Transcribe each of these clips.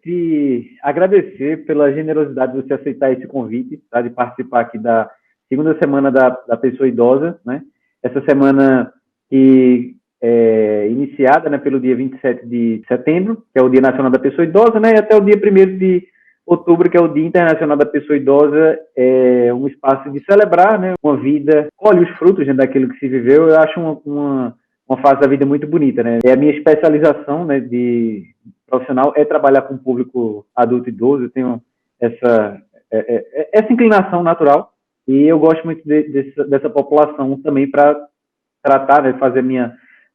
te agradecer pela generosidade de você aceitar esse convite, tá? De participar aqui da segunda semana da pessoa idosa, né? Essa semana que é iniciada, né, pelo dia 27 de setembro, que é o Dia Nacional da Pessoa Idosa, né? E até o dia 1º de outubro, que é o Dia Internacional da Pessoa Idosa, é um espaço de celebrar, né, uma vida, colhe os frutos, né, daquilo que se viveu. Eu acho uma fase da vida muito bonita, né? É a minha especialização, né, de profissional é trabalhar com o público adulto e idoso. Eu tenho essa inclinação natural e eu gosto muito dessa população também para tratar, né, fazer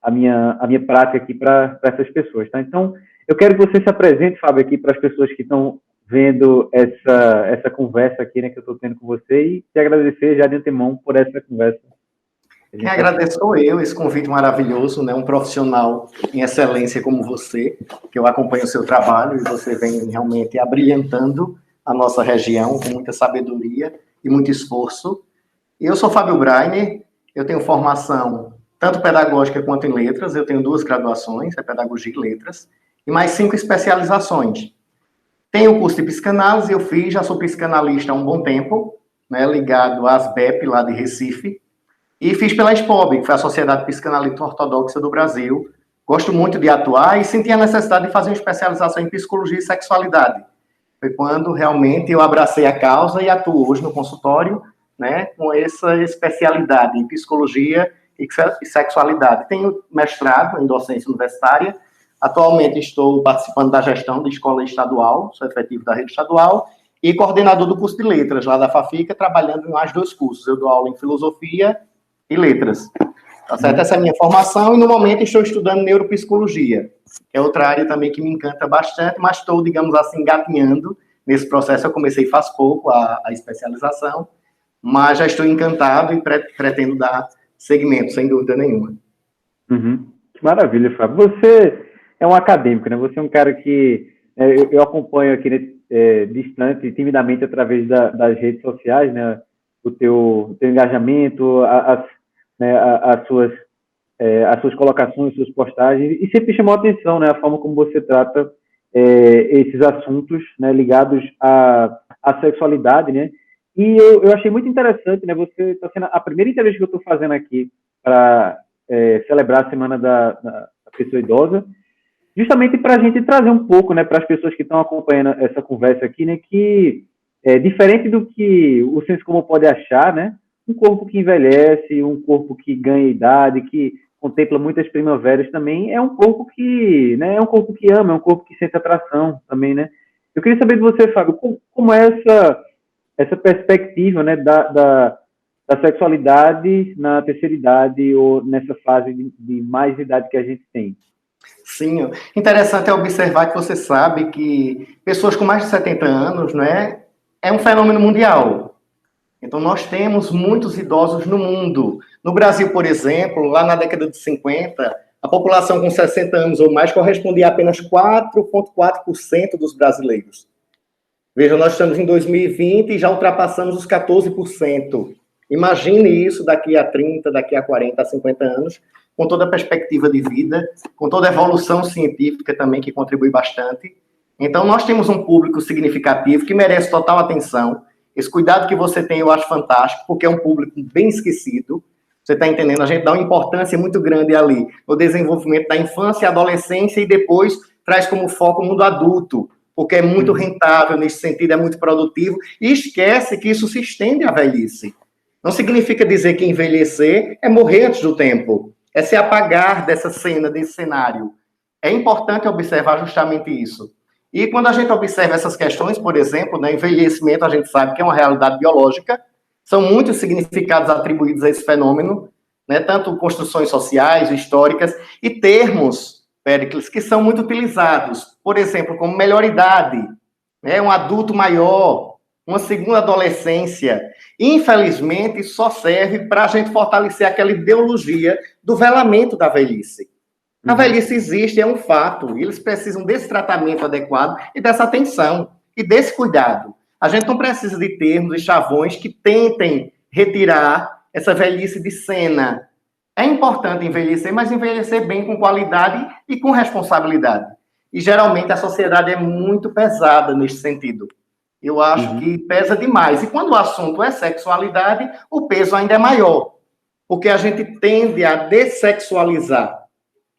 a minha prática aqui para essas pessoas, tá? Então, eu quero que você se apresente, Fábio, aqui para as pessoas que estão vendo essa conversa aqui, né, que eu estou tendo com você, e te agradecer já de antemão por essa conversa. Quem agradece sou eu, esse convite maravilhoso, né? Um profissional em excelência como você, que eu acompanho o seu trabalho e você vem realmente abrilhantando a nossa região com muita sabedoria e muito esforço. E eu sou Fábio Brainer, eu tenho formação tanto pedagógica quanto em letras, eu tenho 2 graduações, é pedagogia e letras, e mais 5 especializações. Tenho o curso de psicanálise, eu fiz, já sou psicanalista há um bom tempo, né, ligado à ASBEP, lá de Recife, e fiz pela SPOB, que foi a Sociedade Psicanalítica Ortodoxa do Brasil. Gosto muito de atuar e senti a necessidade de fazer uma especialização em psicologia e sexualidade. Foi quando realmente eu abracei a causa e atuo hoje no consultório, né, com essa especialidade em psicologia e sexualidade. Tenho mestrado em docência universitária. Atualmente estou participando da gestão de escola estadual, sou efetivo da rede estadual, e coordenador do curso de letras lá da FAFICA, trabalhando em mais 2 cursos. Eu dou aula em filosofia e letras. Tá certo? Essa é a minha formação, e no momento estou estudando neuropsicologia, que é outra área também que me encanta bastante, mas estou, digamos assim, engatinhando nesse processo. Eu comecei faz pouco a especialização, mas já estou encantado e pretendo dar seguimento, sem dúvida nenhuma. Uhum. Que maravilha, Fábio. Você é um acadêmico, né? Você é um cara que eu acompanho aqui, né, distante, timidamente, através das redes sociais, né? O teu engajamento, né, as suas colocações, as suas postagens, e sempre chamou a atenção, né, a forma como você trata esses assuntos, né, ligados à sexualidade, né? E eu achei muito interessante, né? Você está sendo a primeira entrevista que eu estou fazendo aqui para celebrar a Semana da Pessoa Idosa, justamente para a gente trazer um pouco, né, para as pessoas que estão acompanhando essa conversa aqui, né, que diferente do que o senso comum pode achar, né, um corpo que envelhece, um corpo que ganha idade, que contempla muitas primaveras também, é um corpo que, né, é um corpo que ama, é um corpo que sente atração também, né. Eu queria saber de você, Fábio, como é essa perspectiva, né, da sexualidade na terceira idade ou nessa fase de mais idade que a gente tem. Sim, interessante é observar que você sabe que pessoas com mais de 70 anos, né, é um fenômeno mundial. Então, nós temos muitos idosos no mundo. No Brasil, por exemplo, lá na década de 50, a população com 60 anos ou mais correspondia a apenas 4,4% dos brasileiros. Veja, nós estamos em 2020 e já ultrapassamos os 14%. Imagine isso daqui a 30, daqui a 40, a 50 anos, com toda a perspectiva de vida, com toda a evolução científica também, que contribui bastante. Então, nós temos um público significativo que merece total atenção. Esse cuidado que você tem, eu acho fantástico, porque é um público bem esquecido. Você está entendendo? A gente dá uma importância muito grande ali no desenvolvimento da infância e adolescência, e depois traz como foco o mundo adulto, porque é muito rentável nesse sentido, é muito produtivo, e esquece que isso se estende à velhice. Não significa dizer que envelhecer é morrer antes do tempo, é se apagar dessa cena, desse cenário. É importante observar justamente isso. E quando a gente observa essas questões, por exemplo, né, envelhecimento, a gente sabe que é uma realidade biológica, são muitos significados atribuídos a esse fenômeno, né, tanto construções sociais, históricas, e termos, Péricles, que são muito utilizados, por exemplo, como melhor idade, né, um adulto maior, uma segunda adolescência. Infelizmente, só serve para a gente fortalecer aquela ideologia do velamento da velhice. A velhice existe, é um fato, e eles precisam desse tratamento adequado e dessa atenção e desse cuidado. A gente não precisa de termos e chavões que tentem retirar essa velhice de cena. É importante envelhecer, mas envelhecer bem, com qualidade e com responsabilidade. E geralmente a sociedade é muito pesada nesse sentido. Eu acho que pesa demais. E quando o assunto é sexualidade, o peso ainda é maior, porque a gente tende a dessexualizar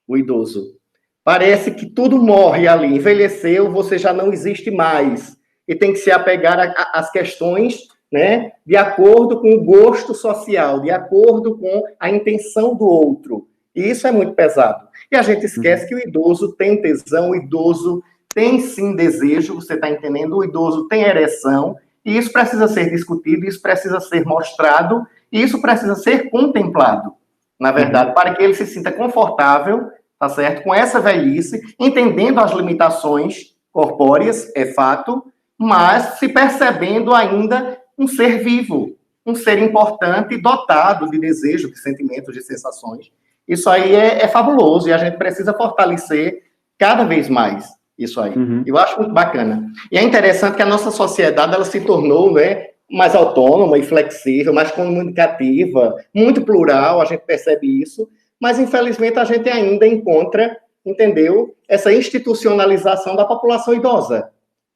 o idoso. Parece que tudo morre ali. Envelheceu, você já não existe mais. E tem que se apegar às questões, né, de acordo com o gosto social, de acordo com a intenção do outro. E isso é muito pesado. E a gente esquece que o idoso tem tesão, o idoso tem sim desejo, você está entendendo? O idoso tem ereção, e isso precisa ser discutido, isso precisa ser mostrado, e isso precisa ser contemplado, na verdade, para que ele se sinta confortável, tá certo? Com essa velhice, entendendo as limitações corpóreas, é fato, mas se percebendo ainda um ser vivo, um ser importante, dotado de desejo, de sentimentos, de sensações. Isso aí é fabuloso e a gente precisa fortalecer cada vez mais isso aí. Eu acho muito bacana. E é interessante que a nossa sociedade ela se tornou, né, mais autônoma e flexível, mais comunicativa, muito plural, a gente percebe isso, mas infelizmente a gente ainda encontra, entendeu, essa institucionalização da população idosa,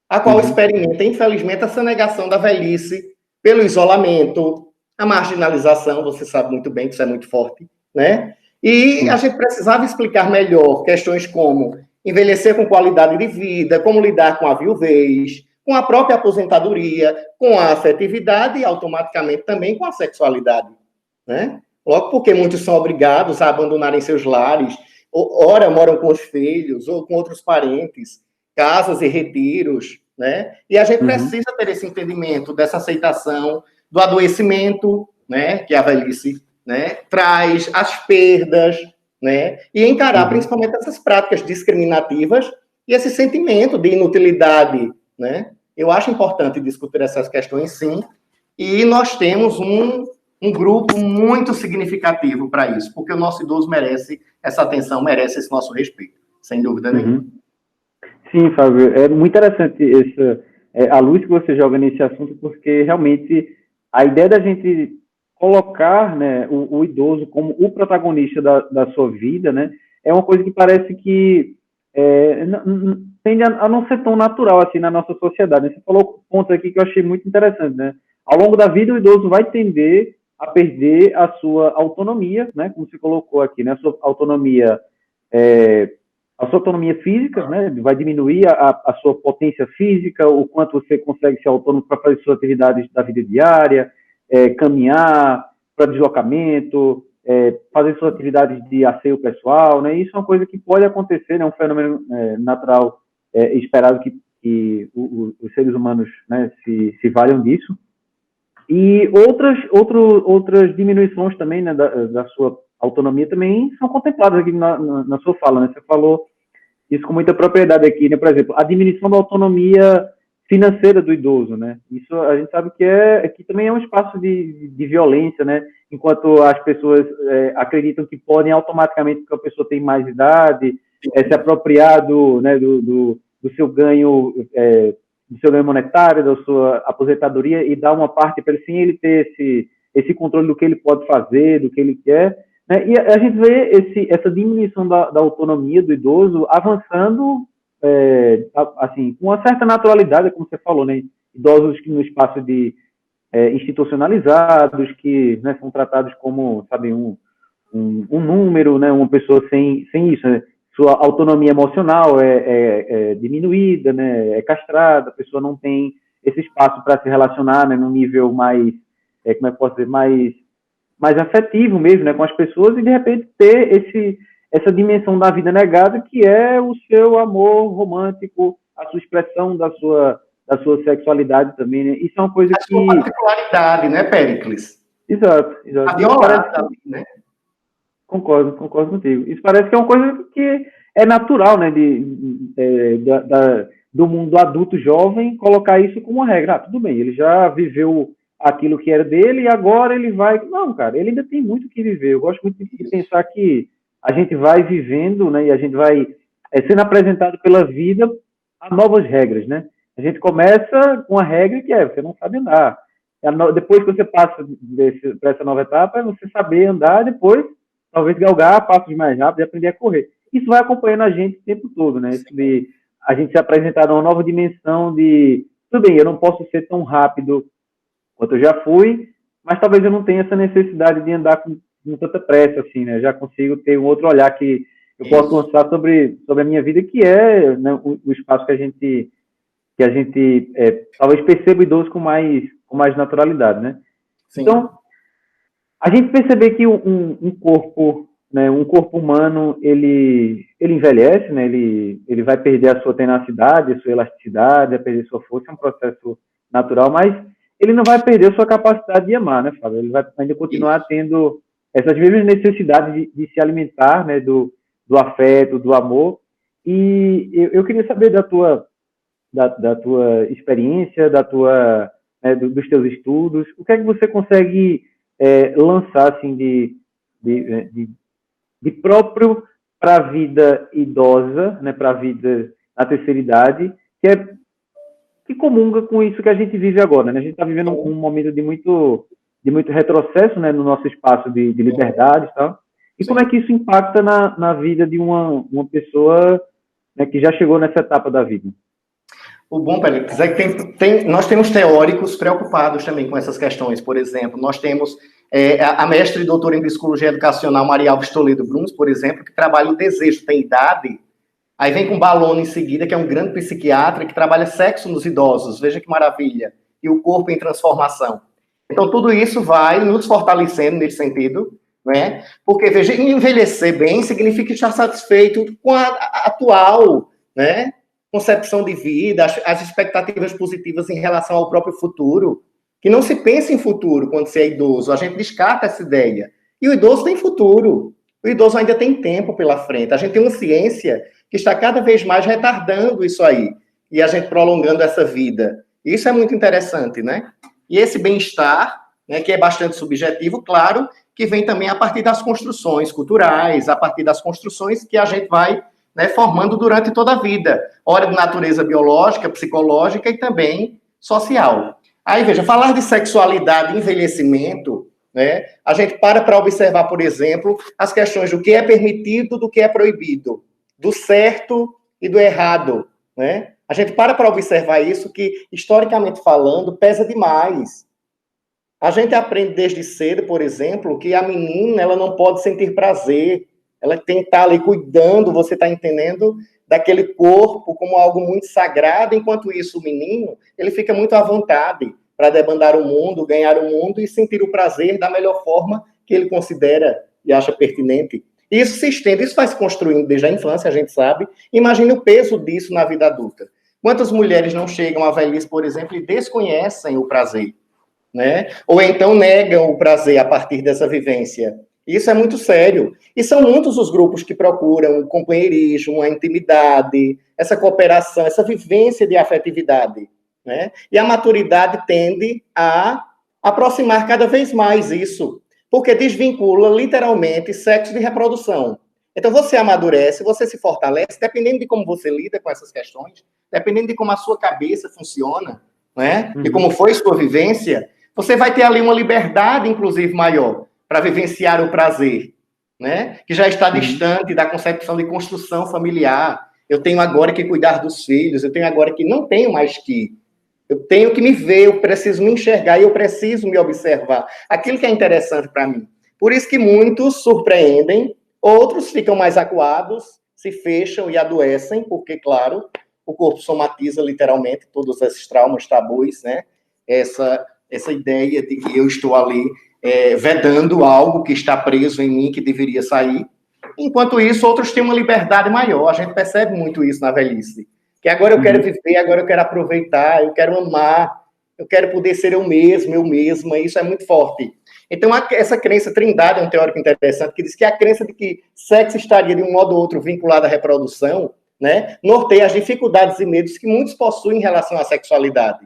a qual experimenta, infelizmente, essa negação da velhice pelo isolamento, a marginalização, você sabe muito bem que isso é muito forte, né? E a gente precisava explicar melhor questões como envelhecer com qualidade de vida, como lidar com a viuvez, com a própria aposentadoria, com a afetividade e automaticamente também com a sexualidade, né? Logo porque muitos são obrigados a abandonarem seus lares, ora moram com os filhos ou com outros parentes, casas e retiros, né? E a gente precisa ter esse entendimento dessa aceitação do adoecimento, né? Que a velhice, né, traz, as perdas, né? E encarar principalmente essas práticas discriminativas e esse sentimento de inutilidade, né? Eu acho importante discutir essas questões, sim, e nós temos um grupo muito significativo para isso, porque o nosso idoso merece essa atenção, merece esse nosso respeito, sem dúvida nenhuma. Sim, Fábio, é muito interessante a luz que você joga nesse assunto, porque realmente a ideia da gente colocar, né, o idoso como o protagonista da sua vida, né, é uma coisa que parece que tende a não ser tão natural assim na nossa sociedade. Você falou pontos aqui que eu achei muito interessante, né? Ao longo da vida, o idoso vai tender a perder a sua autonomia, né, como você colocou aqui, né, a sua autonomia física, né, vai diminuir a sua potência física, o quanto você consegue ser autônomo para fazer suas atividades da vida diária, caminhar, para deslocamento, fazer suas atividades de asseio pessoal, né? Isso é uma coisa que pode acontecer, é né? Um fenômeno natural esperado que os seres humanos, né, se valham disso. E outras diminuições também, né, da sua autonomia também são contempladas aqui na sua fala, né? Você falou isso com muita propriedade aqui, né? Por exemplo, a diminuição da autonomia financeira do idoso, né? Isso a gente sabe que também é um espaço de violência, né? Enquanto as pessoas acreditam que podem automaticamente, porque a pessoa tem mais idade, se apropriar né, do seu ganho monetário, da sua aposentadoria e dar uma parte para ele, sem ele ter esse controle do que ele pode fazer, do que ele quer, né? E a gente vê essa diminuição da autonomia do idoso avançando assim, com uma certa naturalidade, como você falou, né? Idosos que no espaço institucionalizados, que, né, são tratados como, sabe, um número, né? Uma pessoa sem isso, né? Sua autonomia emocional é diminuída, né? É castrada, a pessoa não tem esse espaço para se relacionar, né, num nível mais, como é que posso dizer, mais afetivo mesmo, né, com as pessoas, e de repente ter essa dimensão da vida negada, que é o seu amor romântico, a sua expressão da sua sexualidade também, né? Isso é uma coisa que... A sua particularidade, né, Péricles? Exato. A violada, né? Concordo contigo. Isso parece que é uma coisa que é natural, né, do mundo adulto jovem, colocar isso como uma regra. Tudo bem, ele já viveu aquilo que era dele e agora ele vai... Não, cara, ele ainda tem muito o que viver. Eu gosto muito de pensar que a gente vai vivendo, né, e a gente vai sendo apresentado pela vida a novas regras, né? A gente começa com a regra que você não sabe andar. Depois que você passa para essa nova etapa, é você saber andar, depois talvez galgar passos mais rápidos e aprender a correr. isso vai acompanhando a gente o tempo todo, né? Isso de a gente se apresentar numa nova dimensão de, tudo bem, eu não posso ser tão rápido quanto eu já fui, mas talvez eu não tenha essa necessidade de andar com tanta pressa, assim, né? Já consigo ter um outro olhar que eu posso lançar sobre a minha vida, que é, né, o espaço que a gente talvez perceba o idoso com mais naturalidade, né? Sim. Então, a gente perceber que um corpo, né, um corpo humano, ele envelhece, né? Ele vai perder a sua tenacidade, a sua elasticidade, vai perder a sua força, é um processo natural, mas ele não vai perder a sua capacidade de amar, né, Fábio? Ele vai ainda continuar tendo essas mesmas necessidades de se alimentar, né, do afeto, do amor. E eu queria saber da tua experiência, né, dos teus estudos, o que é que você consegue lançar assim de próprio para a vida idosa, né, para a vida na terceira idade, que comunga com isso que a gente vive agora, né? A gente está vivendo um momento de muito retrocesso, né, no nosso espaço de liberdade e tal. E como é que isso impacta na vida de uma pessoa, né, que já chegou nessa etapa da vida? O bom, Félix, é que nós temos teóricos preocupados também com essas questões. Por exemplo, nós temos a mestre e doutora em psicologia educacional Maria Alves Toledo Bruns, por exemplo, que trabalha o desejo, tem idade. Aí vem com Balone em seguida, que é um grande psiquiatra que trabalha sexo nos idosos. Veja que maravilha. E o corpo em transformação. Então, tudo isso vai nos fortalecendo nesse sentido, né? Porque, veja, envelhecer bem significa estar satisfeito com a atual, né, concepção de vida, as expectativas positivas em relação ao próprio futuro. Que não se pensa em futuro quando se é idoso. A gente descarta essa ideia. E o idoso tem futuro. O idoso ainda tem tempo pela frente. A gente tem uma ciência que está cada vez mais retardando isso aí. E a gente prolongando essa vida. Isso é muito interessante, né? E esse bem-estar, né, que é bastante subjetivo, claro, que vem também a partir das construções culturais, a partir das construções que a gente vai, né, formando durante toda a vida. Ora de natureza biológica, psicológica e também social. Aí, veja, falar de sexualidade e envelhecimento, né, a gente para observar, por exemplo, as questões do que é permitido, do que é proibido, do certo e do errado, né? A gente para observar isso que, historicamente falando, pesa demais. A gente aprende desde cedo, por exemplo, que a menina ela não pode sentir prazer, ela tem que estar ali cuidando, você está entendendo, daquele corpo como algo muito sagrado, enquanto isso o menino, ele fica muito à vontade para debandar o mundo, ganhar o mundo e sentir o prazer da melhor forma que ele considera e acha pertinente. Isso se estende, isso vai se construindo desde a infância, a gente sabe. Imagine o peso disso na vida adulta. Quantas mulheres não chegam à velhice, por exemplo, e desconhecem o prazer, né? Ou então negam o prazer a partir dessa vivência. Isso é muito sério. E são muitos os grupos que procuram o companheirismo, a intimidade, essa cooperação, essa vivência de afetividade, né? E a maturidade tende a aproximar cada vez mais isso, porque desvincula literalmente sexo de reprodução. Então você amadurece, você se fortalece, dependendo de como você lida com essas questões, dependendo de como a sua cabeça funciona, né? E como foi sua vivência, você vai ter ali uma liberdade, inclusive, maior para vivenciar o prazer, né? Que já está distante da concepção de construção familiar. Eu tenho agora que cuidar dos filhos, eu tenho agora que não tenho mais que. Eu tenho que me ver, eu preciso me enxergar e eu preciso me observar. Aquilo que é interessante para mim. Por isso que muitos surpreendem, outros ficam mais acuados, se fecham e adoecem, porque, claro, o corpo somatiza literalmente todos esses traumas, tabus, né? Essa ideia de que eu estou ali vedando algo que está preso em mim, que deveria sair. Enquanto isso, outros têm uma liberdade maior. A gente percebe muito isso na velhice. Que agora eu quero viver, agora eu quero aproveitar, eu quero amar, eu quero poder ser eu mesmo, eu mesma. Isso é muito forte. Então, essa crença, Trindade é um teórico interessante, que diz que a crença de que sexo estaria, de um modo ou outro, vinculado à reprodução, né, norteia as dificuldades e medos que muitos possuem em relação à sexualidade.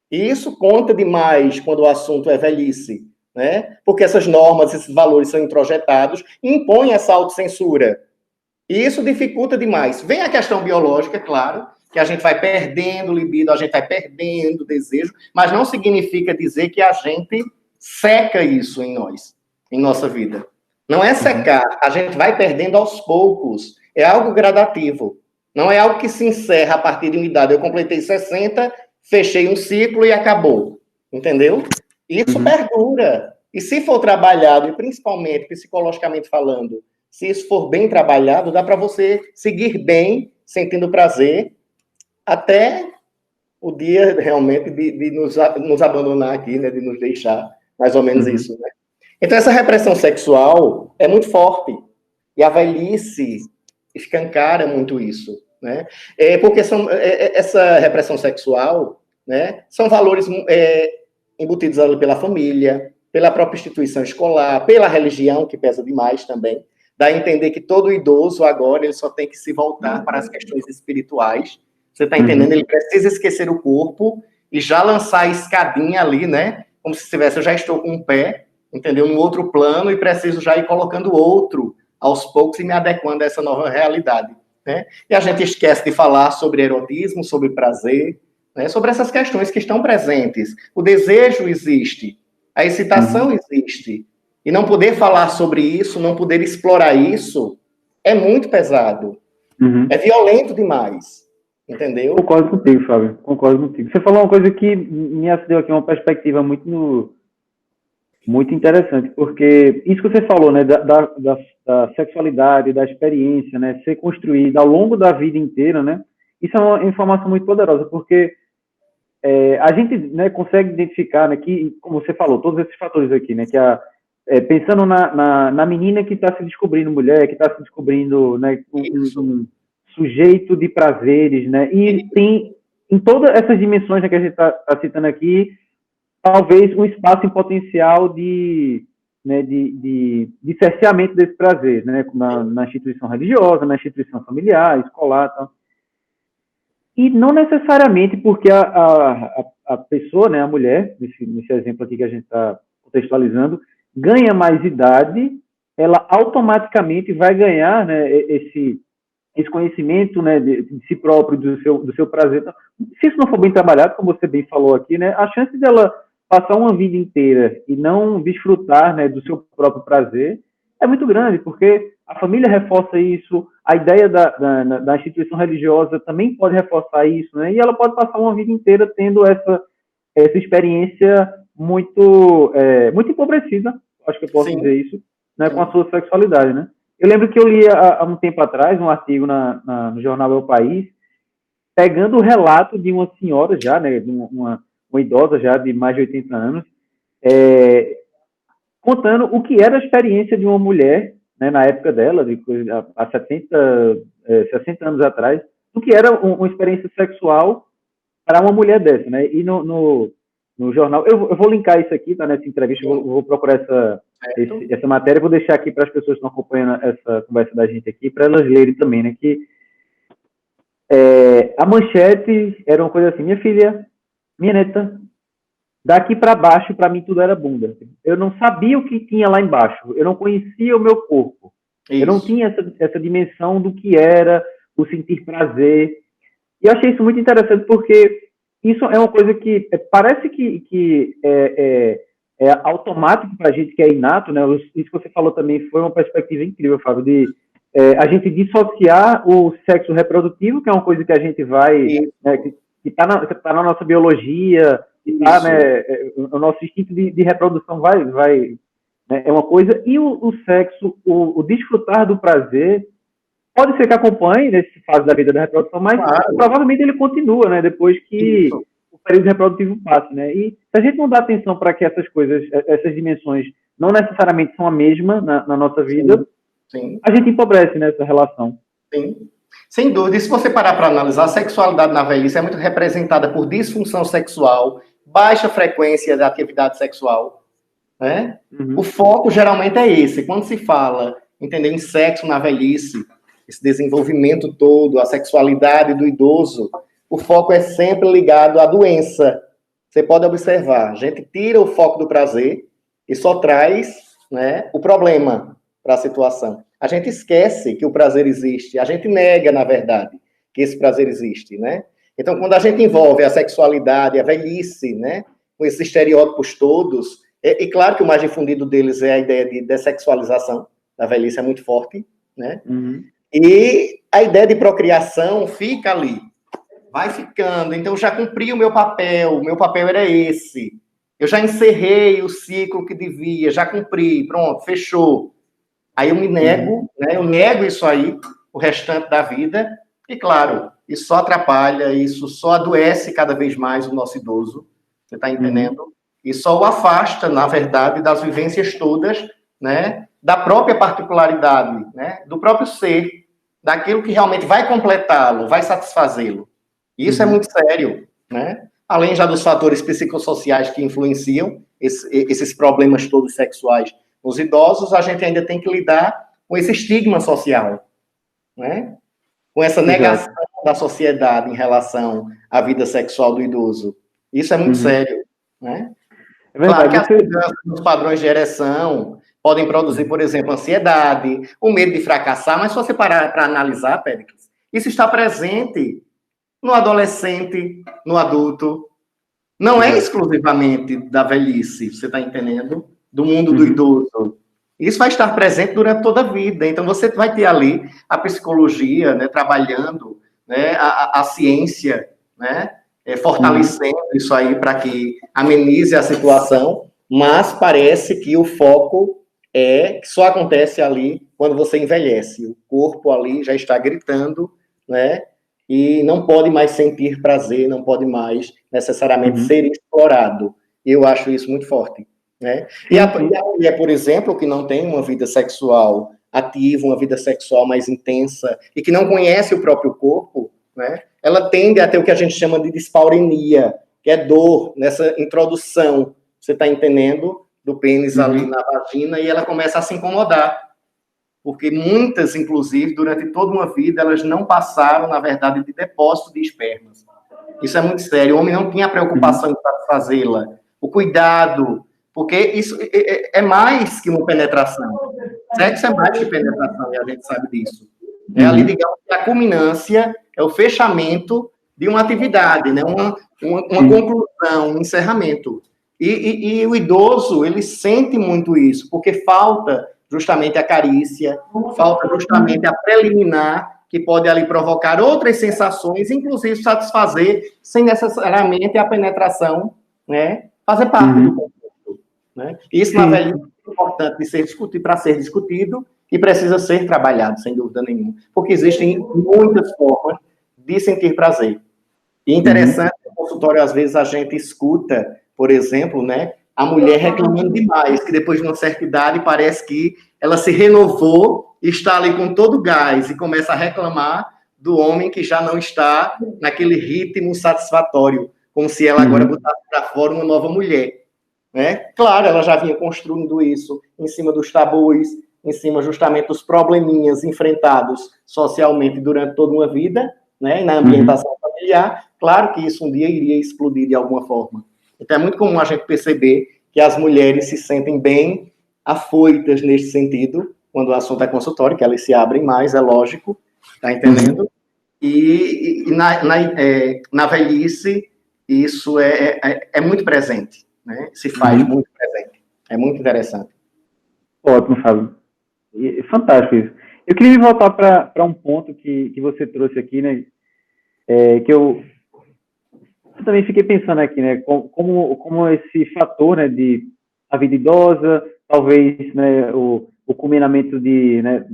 E isso conta demais quando o assunto é velhice, né? Porque essas normas, esses valores são introjetados e impõem essa autocensura. E isso dificulta demais. Vem a questão biológica, claro, que a gente vai perdendo libido, a gente vai perdendo desejo, mas não significa dizer que a gente seca isso em nós, em nossa vida. Não é secar, a gente vai perdendo aos poucos. É algo gradativo. Não é algo que se encerra a partir de uma idade. Eu completei 60, fechei um ciclo e acabou. Entendeu? Isso perdura. E se for trabalhado, e principalmente psicologicamente falando, se isso for bem trabalhado, dá para você seguir bem, sentindo prazer, até o dia realmente de nos abandonar aqui, né, de nos deixar, mais ou menos isso, né? Então, essa repressão sexual é muito forte. E a velhice escancara muito isso, né? Porque essa repressão sexual, né, são valores embutidos ali pela família, pela própria instituição escolar, pela religião, que pesa demais também. Dá a entender que todo idoso agora ele só tem que se voltar para as questões espirituais. Você está entendendo? Ele precisa esquecer o corpo e já lançar a escadinha ali, né? Como se tivesse, eu já estou com um pé, entendeu? No outro plano e preciso já ir colocando outro aos poucos e me adequando a essa nova realidade, né? E a gente esquece de falar sobre erotismo, sobre prazer, né? Sobre essas questões que estão presentes. O desejo existe, a excitação existe. E não poder falar sobre isso, não poder explorar isso, é muito pesado. É violento demais. Entendeu? Concordo contigo, Fábio. Concordo contigo. Você falou uma coisa que me acendeu aqui uma perspectiva muito interessante, porque isso que você falou, né, da sexualidade, da experiência, né, ser construída ao longo da vida inteira, né, isso é uma informação muito poderosa, porque a gente, né, consegue identificar, né, que, como você falou, todos esses fatores aqui, né, que pensando na menina que está se descobrindo mulher, que está se descobrindo, né, um sujeito de prazeres, né, e tem em todas essas dimensões, né, que a gente está citando aqui, talvez um espaço em potencial de cerceamento desse prazer, né, na instituição religiosa, na instituição familiar, escolar, tal. E não necessariamente porque a pessoa, né, a mulher, nesse exemplo aqui que a gente está contextualizando, ganha mais idade, ela automaticamente vai ganhar, né, esse conhecimento, né, de si próprio, do seu prazer. Então, se isso não for bem trabalhado, como você bem falou aqui, né, a chance dela passar uma vida inteira e não desfrutar, né, do seu próprio prazer é muito grande, porque a família reforça isso, a ideia da instituição religiosa também pode reforçar isso, né, e ela pode passar uma vida inteira tendo essa experiência muito empobrecida, acho que eu posso dizer isso, né, com a sua sexualidade, né. Eu lembro que eu li há um tempo atrás um artigo no jornal É o País, pegando o relato de uma senhora já, né, uma idosa já de mais de 80 anos, contando o que era a experiência de uma mulher, né, na época dela, há 60 anos atrás, o que era uma experiência sexual para uma mulher dessa, né? E no jornal, eu vou linkar isso aqui, tá, nessa entrevista, eu vou procurar essa matéria, vou deixar aqui para as pessoas que estão acompanhando essa conversa da gente aqui, para elas lerem também, né? Que a manchete era uma coisa assim: minha filha, minha neta, daqui para baixo, para mim, tudo era bunda. Eu não sabia o que tinha lá embaixo. Eu não conhecia o meu corpo. Isso. Eu não tinha essa dimensão do que era o sentir prazer. E eu achei isso muito interessante, porque isso é uma coisa que parece que é automático para a gente, que é inato, né? Isso que você falou também foi uma perspectiva incrível, Fábio, de a gente dissociar o sexo reprodutivo, que é uma coisa que a gente vai... Né, que está na nossa biologia, tá, né, o nosso instinto de reprodução vai né, é uma coisa, e o sexo, o desfrutar do prazer, pode ser que acompanhe nessa fase da vida da reprodução, mas provavelmente ele continua, né, depois que o período reprodutivo passa, né, e se a gente não dá atenção para que essas coisas, essas dimensões, não necessariamente são a mesma na nossa vida, a gente empobrece nessa relação. Sim. Sem dúvida, e se você parar para analisar, a sexualidade na velhice é muito representada por disfunção sexual, baixa frequência da atividade sexual, né? O foco geralmente é esse. Quando se fala, entendeu, em sexo na velhice, esse desenvolvimento todo, a sexualidade do idoso, o foco é sempre ligado à doença. Você pode observar, a gente tira o foco do prazer e só traz, né, o problema para a situação. A gente esquece que o prazer existe, a gente nega, na verdade, que esse prazer existe, né? Então, quando a gente envolve a sexualidade, a velhice, né, com esses estereótipos todos, e claro que o mais difundido deles é a ideia de dessexualização da velhice, é muito forte, né? E a ideia de procriação fica ali, vai ficando. Então, eu já cumpri o meu papel era esse. Eu já encerrei o ciclo que devia, já cumpri, pronto, fechou. Aí eu me nego, né? Eu nego isso aí o restante da vida. E, claro, isso só atrapalha, isso só adoece cada vez mais o nosso idoso. Você está entendendo? E só o afasta, na verdade, das vivências todas, né? Da própria particularidade, né? Do próprio ser, daquilo que realmente vai completá-lo, vai satisfazê-lo. E isso é muito sério, né? Além já dos fatores psicossociais que influenciam esses problemas todos sexuais nos idosos, a gente ainda tem que lidar com esse estigma social, né? Com essa negação da sociedade em relação à vida sexual do idoso. Isso é muito sério, né? É verdade. Claro que as mudanças nos padrões de ereção podem produzir, por exemplo, ansiedade, o medo de fracassar, mas se você parar para analisar, Péricles, isso está presente no adolescente, no adulto. Não é exclusivamente da velhice, você está entendendo? Do mundo do idoso. Isso vai estar presente durante toda a vida. Então, você vai ter ali a psicologia, né, trabalhando, né, a ciência, né, fortalecendo isso aí para que amenize a situação, mas parece que o foco é que só acontece ali quando você envelhece. O corpo ali já está gritando, né, e não pode mais sentir prazer, não pode mais necessariamente ser explorado. Eu acho isso muito forte, né? E a mulher, por exemplo, que não tem uma vida sexual ativa, uma vida sexual mais intensa, e que não conhece o próprio corpo, né? Ela tende a ter o que a gente chama de dispaurenia, que é dor nessa introdução, você está entendendo? Do pênis ali na vagina, e ela começa a se incomodar. Porque muitas, inclusive, durante toda uma vida, elas não passaram, na verdade, de depósito de espermas. Isso é muito sério. O homem não tinha a preocupação em satisfazê-la. O cuidado, porque isso é mais que uma penetração. Sexo é mais que penetração, e a gente sabe disso. É ali, digamos, a culminância, é o fechamento de uma atividade, né? uma conclusão, um encerramento. E o idoso, ele sente muito isso, porque falta justamente a carícia, falta justamente a preliminar, que pode ali provocar outras sensações, inclusive satisfazer, sem necessariamente a penetração, né, fazer parte do conflito. Né? Isso, na velhice, é importante de ser discutido, para ser discutido, e precisa ser trabalhado, sem dúvida nenhuma, porque existem muitas formas de sentir prazer. E interessante, no consultório, às vezes, a gente escuta, por exemplo, né, a mulher reclamando demais, que depois de uma certa idade parece que ela se renovou, está ali com todo o gás e começa a reclamar do homem que já não está naquele ritmo satisfatório, como se ela agora botasse para fora uma nova mulher. Né? Claro, ela já vinha construindo isso em cima dos tabus, em cima justamente dos probleminhas enfrentados socialmente durante toda uma vida, né? E na ambientação familiar. Claro que isso um dia iria explodir de alguma forma. Então, é muito comum a gente perceber que as mulheres se sentem bem afoitas nesse sentido, quando o assunto é consultório, que elas se abrem mais, é lógico, tá entendendo? E na velhice, isso é muito presente, né? Se faz muito presente. É muito interessante. Ótimo, Fábio. Fantástico isso. Eu queria voltar para um ponto que você trouxe aqui, né? Que eu também fiquei pensando aqui, né, como esse fator, né, de a vida idosa, talvez, né, o culminamento né,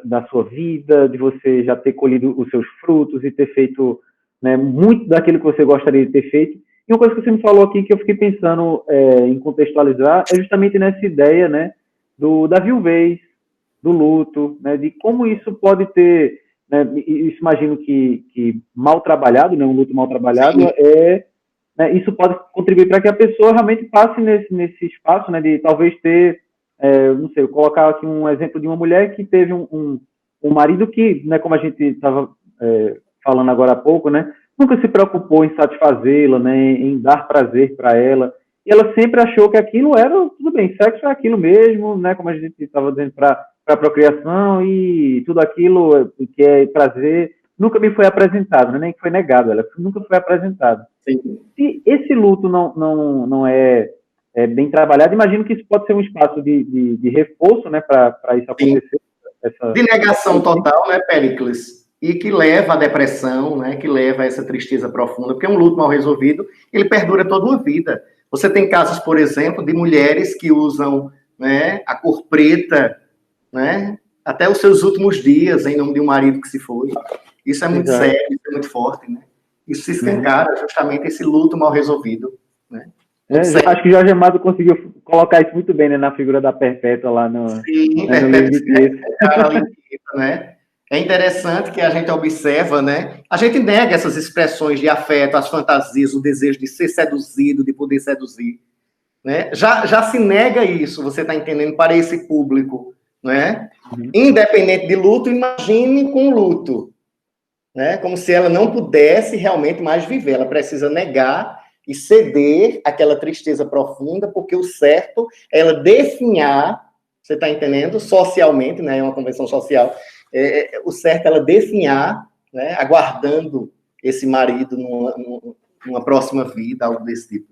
da sua vida, de você já ter colhido os seus frutos e ter feito, né, muito daquilo que você gostaria de ter feito. E uma coisa que você me falou aqui que eu fiquei pensando em contextualizar é justamente nessa ideia, né, da viuvez, do luto, né, de como isso pode ter, né, isso imagino que mal trabalhado, né, um luto mal trabalhado, né, isso pode contribuir para que a pessoa realmente passe nesse espaço, né, de talvez ter, não sei, eu colocar aqui um exemplo de uma mulher que teve um marido que, né, como a gente estava falando agora há pouco, né, nunca se preocupou em satisfazê-la, né, em dar prazer para ela, e ela sempre achou que aquilo era, tudo bem, sexo é aquilo mesmo, né, como a gente estava dizendo, para procriação, e tudo aquilo que é prazer nunca me foi apresentado, né, nem que foi negado, ela nunca foi apresentada. Se esse luto não é bem trabalhado, imagino que isso pode ser um espaço de reforço, né, para isso acontecer. de negação total, né, Péricles? E que leva à depressão, né, que leva a essa tristeza profunda, porque um luto mal resolvido, ele perdura toda uma vida. Você tem casos, por exemplo, de mulheres que usam, né, a cor preta, né, até os seus últimos dias, em nome de um marido que se foi. Isso é muito sério, isso é muito forte, né? Isso se escancara justamente esse luto mal resolvido, né? Acho que Jorge Amado conseguiu colocar isso muito bem, né, na figura da Perpétua lá no, Sim, né, no livro de texto. né? É interessante que a gente observa, né? A gente nega essas expressões de afeto, as fantasias, o desejo de ser seduzido, de poder seduzir, né? Já se nega isso, você está entendendo, para esse público, né? Independente de luto, imagine com luto, né? Como se ela não pudesse realmente mais viver, ela precisa negar e ceder aquela tristeza profunda, porque o certo é ela definhar, você está entendendo, socialmente, né? É uma convenção social, o certo é ela definhar, né? Aguardando esse marido numa próxima vida, algo desse tipo.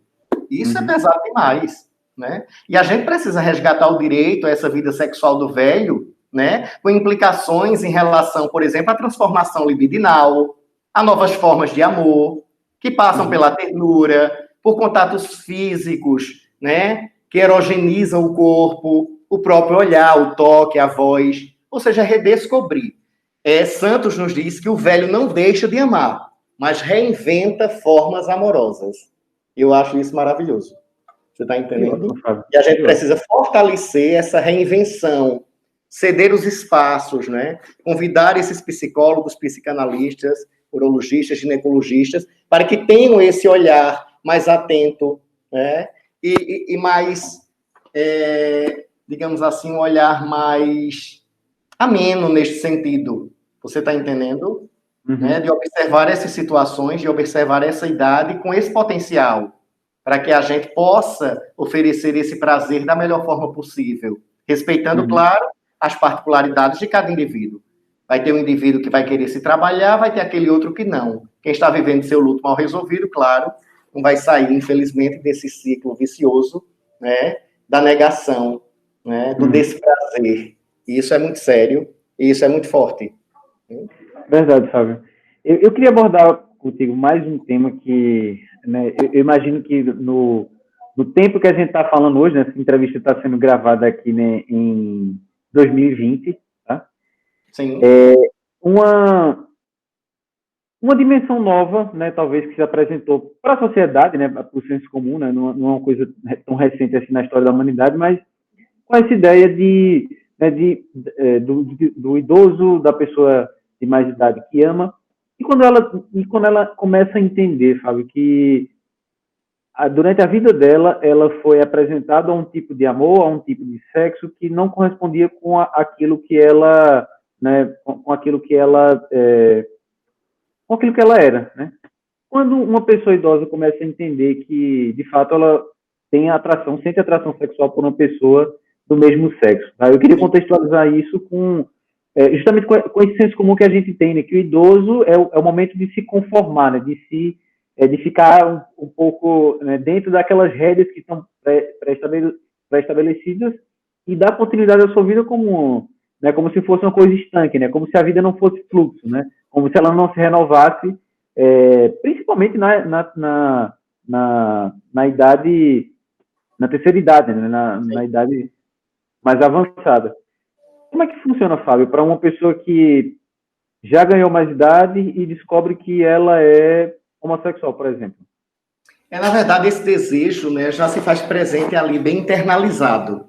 Isso é pesado demais, né? E a gente precisa resgatar o direito a essa vida sexual do velho, né? Com implicações em relação, por exemplo, à transformação libidinal, a novas formas de amor, que passam pela ternura, por contatos físicos, né? Que erogenizam o corpo, o próprio olhar, o toque, a voz, ou seja, redescobrir. Santos nos diz que o velho não deixa de amar, mas reinventa formas amorosas. Eu acho isso maravilhoso. Você está entendendo? E a gente precisa fortalecer essa reinvenção, ceder os espaços, né? Convidar esses psicólogos, psicanalistas, urologistas, ginecologistas, para que tenham esse olhar mais atento, né? E mais, digamos assim, um olhar mais ameno neste sentido. Você está entendendo? Né? De observar essas situações, de observar essa idade com esse potencial, para que a gente possa oferecer esse prazer da melhor forma possível, respeitando, claro, as particularidades de cada indivíduo. Vai ter um indivíduo que vai querer se trabalhar, vai ter aquele outro que não. Quem está vivendo seu luto mal resolvido, claro, não vai sair, infelizmente, desse ciclo vicioso, né, da negação, né, do desprazer. E isso é muito sério, e isso é muito forte. Verdade, Fábio. Eu queria abordar contigo mais um tema que, né, eu imagino que no tempo que a gente está falando hoje, né, essa entrevista está sendo gravada aqui, né, em 2020, tá? Sim. Uma dimensão nova, né, talvez, que se apresentou para a sociedade, né, para o senso comum, né, não é uma coisa tão recente assim na história da humanidade, mas com essa ideia né, do idoso, da pessoa de mais idade que ama, e quando ela começa a entender, Fábio, que durante a vida dela, ela foi apresentada a um tipo de amor, a um tipo de sexo que não correspondia com aquilo que ela, né, com aquilo que ela era, né? Quando uma pessoa idosa começa a entender que, de fato, ela tem atração, sente atração sexual por uma pessoa do mesmo sexo, tá? Eu queria contextualizar isso justamente com esse senso comum que a gente tem, né? Que o idoso é o momento de se conformar, né? De ficar um pouco, né, dentro daquelas rédeas que estão pré-estabelecidas e dar continuidade à sua vida né, como se fosse uma coisa estanque, né? Como se a vida não fosse fluxo, né? Como se ela não se renovasse, principalmente na idade, na terceira idade, né? Na idade mais avançada. Como é que funciona, Fábio, para uma pessoa que já ganhou mais idade e descobre que ela é homossexual, por exemplo? Na verdade, esse desejo, né, já se faz presente ali, bem internalizado.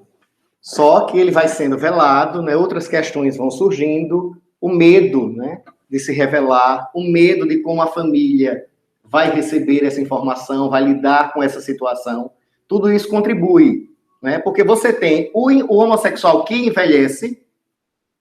Só que ele vai sendo velado, né, outras questões vão surgindo, o medo, né, de se revelar, o medo de como a família vai receber essa informação, vai lidar com essa situação. Tudo isso contribui, né, porque você tem o homossexual que envelhece,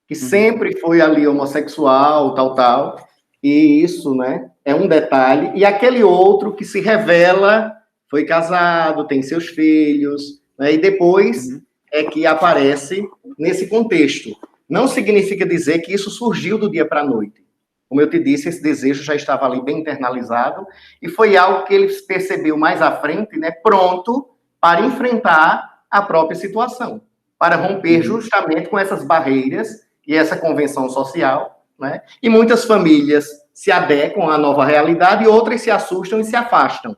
que sempre foi ali homossexual, tal, e isso, né, é um detalhe, e aquele outro que se revela, foi casado, tem seus filhos, né, e depois é que aparece nesse contexto. Não significa dizer que isso surgiu do dia para a noite. Como eu te disse, esse desejo já estava ali bem internalizado, e foi algo que ele percebeu mais à frente, né, pronto para enfrentar a própria situação, para romper justamente com essas barreiras e essa convenção social, né? E muitas famílias se adequam à nova realidade e outras se assustam e se afastam.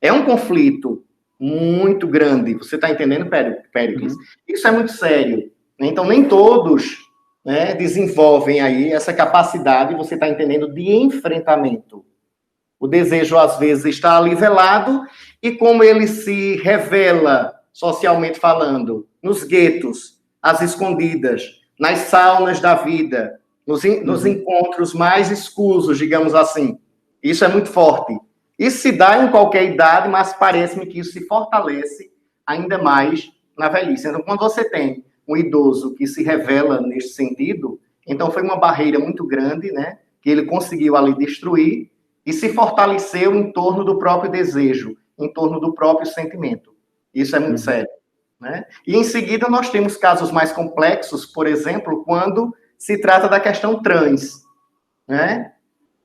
É um conflito muito grande. Você está entendendo, Péricles? Isso é muito sério. Então, nem todos, né, desenvolvem aí essa capacidade, você está entendendo, de enfrentamento. O desejo, às vezes, está ali velado, e como ele se revela, socialmente falando, nos guetos, às escondidas, nas saunas da vida, nos encontros mais escusos, digamos assim. Isso é muito forte. Isso se dá em qualquer idade, mas parece-me que isso se fortalece ainda mais na velhice. Então, quando você tem um idoso que se revela neste sentido, então foi uma barreira muito grande, né, que ele conseguiu ali destruir e se fortaleceu em torno do próprio desejo, em torno do próprio sentimento. Isso é muito sério, né? E em seguida nós temos casos mais complexos, por exemplo, quando se trata da questão trans, né?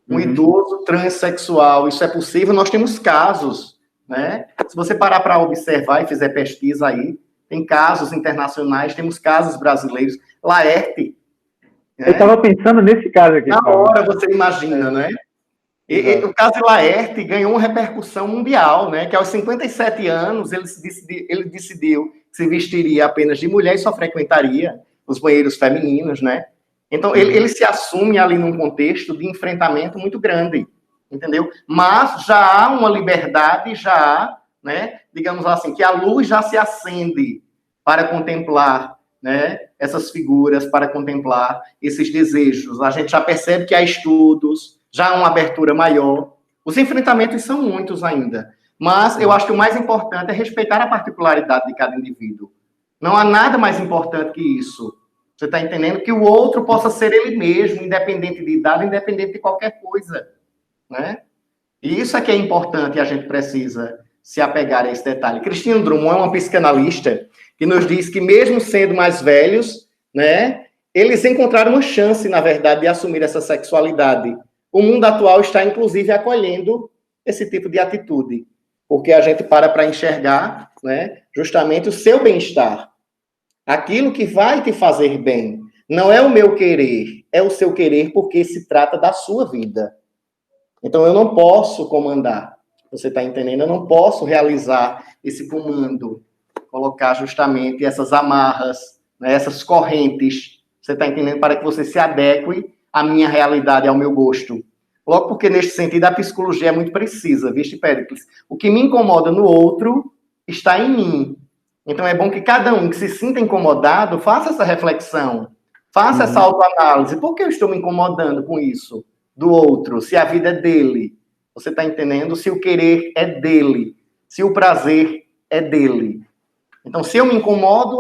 Um idoso transexual, isso é possível? Nós temos casos, né? Se você parar para observar e fizer pesquisa aí, tem casos internacionais, temos casos brasileiros. Laerte. Né? Eu estava pensando nesse caso aqui. Na hora você imagina, né? O caso de Laerte ganhou uma repercussão mundial, né? Que aos 57 anos ele decidiu que se vestiria apenas de mulher e só frequentaria os banheiros femininos, né? Então, ele se assume ali num contexto de enfrentamento muito grande, entendeu? Mas já há uma liberdade, já há, né, digamos assim, que a luz já se acende para contemplar, né, essas figuras, para contemplar esses desejos. A gente já percebe que há estudos, já há uma abertura maior. Os enfrentamentos são muitos ainda, mas eu acho que o mais importante é respeitar a particularidade de cada indivíduo. Não há nada mais importante que isso. Você está entendendo? Que o outro possa ser ele mesmo, independente de idade, independente de qualquer coisa, né? E isso é que é importante e a gente precisa se apegar a esse detalhe. Christine Drummond é uma psicanalista que nos diz que mesmo sendo mais velhos, né, eles encontraram uma chance, na verdade, de assumir essa sexualidade. O mundo atual está, inclusive, acolhendo esse tipo de atitude, porque a gente para enxergar, né, justamente o seu bem-estar. Aquilo que vai te fazer bem. Não é o meu querer, é o seu querer, porque se trata da sua vida. Então, eu não posso comandar. Você está entendendo? Eu não posso realizar esse comando, colocar justamente essas amarras, né, essas correntes. Você está entendendo? Para que você se adeque à minha realidade, ao meu gosto. Logo porque, neste sentido, a psicologia é muito precisa, viste, Péricles? O que me incomoda no outro está em mim. Então, é bom que cada um que se sinta incomodado faça essa reflexão, faça essa autoanálise. Por que eu estou me incomodando com isso do outro? Se a vida é dele, você está entendendo? Se o querer é dele, se o prazer é dele. Então, se eu me incomodo,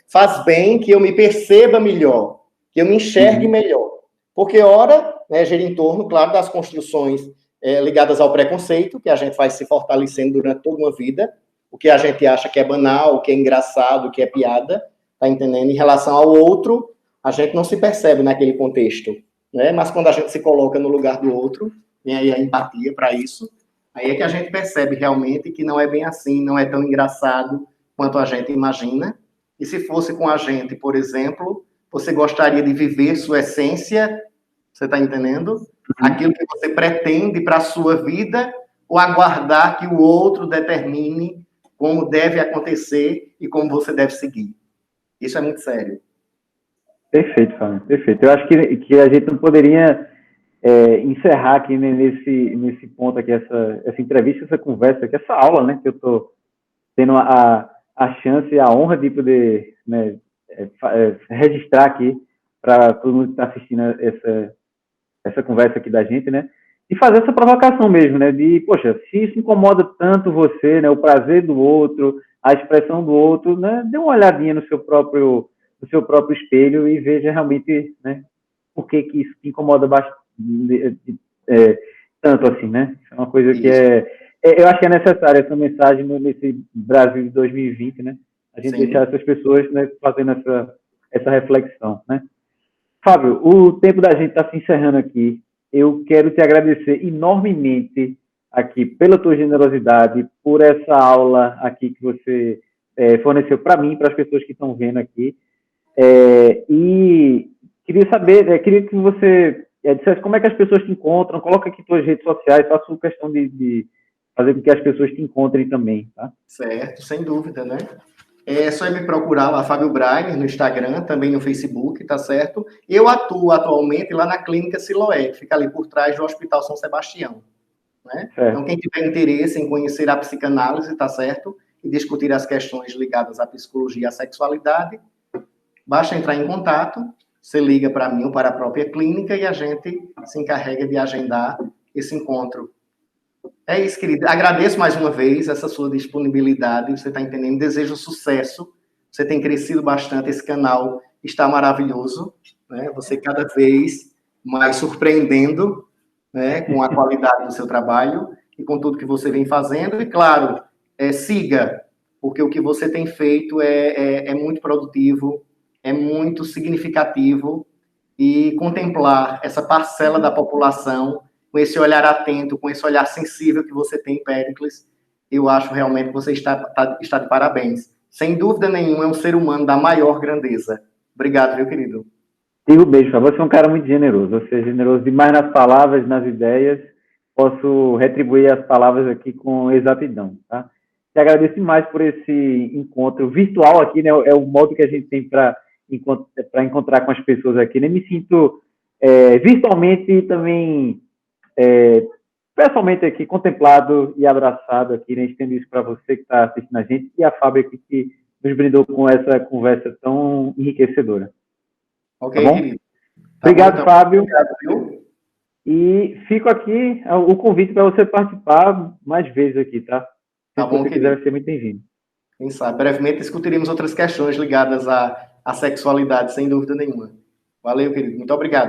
faz bem que eu me perceba melhor, que eu me enxergue melhor. Porque, ora, né, gira em torno, claro, das construções ligadas ao preconceito, que a gente vai se fortalecendo durante toda uma vida, o que a gente acha que é banal, o que é engraçado, o que é piada, tá entendendo? Em relação ao outro, a gente não se percebe naquele contexto, né? Mas quando a gente se coloca no lugar do outro, vem aí a empatia para isso, aí é que a gente percebe realmente que não é bem assim, não é tão engraçado quanto a gente imagina. E se fosse com a gente, por exemplo, você gostaria de viver sua essência, você está entendendo? Aquilo que você pretende para a sua vida, ou aguardar que o outro determine como deve acontecer e como você deve seguir. Isso é muito sério. Perfeito, Fábio, perfeito. Eu acho que a gente não poderia encerrar aqui, né, nesse ponto aqui, essa entrevista, essa conversa aqui, essa aula, né, que eu estou tendo a chance e a honra de poder, né, registrar aqui para todo mundo que está assistindo essa conversa aqui da gente, né, e fazer essa provocação mesmo, né, de, poxa, se isso incomoda tanto você, né, o prazer do outro, a expressão do outro, né, dê uma olhadinha no seu próprio espelho e veja realmente, né, por que isso te incomoda bastante, tanto assim, né, é uma coisa que eu acho que é necessária essa mensagem nesse Brasil de 2020, né, a gente deixar essas pessoas, né, fazendo essa reflexão, né. Fábio, o tempo da gente está se encerrando aqui. Eu quero te agradecer enormemente aqui pela tua generosidade, por essa aula aqui que você forneceu para mim, para as pessoas que estão vendo aqui. E Queria saber, queria que você dissesse como é que as pessoas te encontram, coloca aqui suas redes sociais, faço questão de fazer com que as pessoas te encontrem também, tá? Certo, sem dúvida, né? É só me procurar lá, Fábio Brainer, no Instagram, também no Facebook, tá certo? Eu atuo atualmente lá na Clínica Siloé, que fica ali por trás do Hospital São Sebastião, né? Então, quem tiver interesse em conhecer a psicanálise, tá certo? E discutir as questões ligadas à psicologia e à sexualidade, basta entrar em contato, você liga para mim ou para a própria clínica e a gente se encarrega de agendar esse encontro. É isso, querido. Agradeço mais uma vez essa sua disponibilidade. Você está entendendo? Desejo sucesso. Você tem crescido bastante. Esse canal está maravilhoso, né? Você cada vez mais surpreendendo, né? Com a qualidade do seu trabalho e com tudo que você vem fazendo. E, claro, siga, porque o que você tem feito é muito produtivo, é muito significativo e contemplar essa parcela da população com esse olhar atento, com esse olhar sensível que você tem, Péricles, eu acho realmente que você está de parabéns. Sem dúvida nenhuma, é um ser humano da maior grandeza. Obrigado, meu querido. Digo beijo, você é um cara muito generoso. Você é generoso demais nas palavras, nas ideias. Posso retribuir as palavras aqui com exatidão, tá? Te agradeço demais por esse encontro virtual aqui, né? É o modo que a gente tem para encontrar com as pessoas aqui, né? Me sinto virtualmente e também pessoalmente aqui, contemplado e abraçado aqui, né? Estendo isso para você que está assistindo a gente e a Fábio aqui que nos brindou com essa conversa tão enriquecedora. Ok, tá bom? querido. Tá obrigado, bom, então. Fábio. Obrigado, viu? E fico aqui o convite para você participar mais vezes aqui, tá? Tá bom, se você quiser, ser muito bem-vindo. Quem sabe, brevemente discutiremos outras questões ligadas à sexualidade, sem dúvida nenhuma. Valeu, querido. Muito obrigado.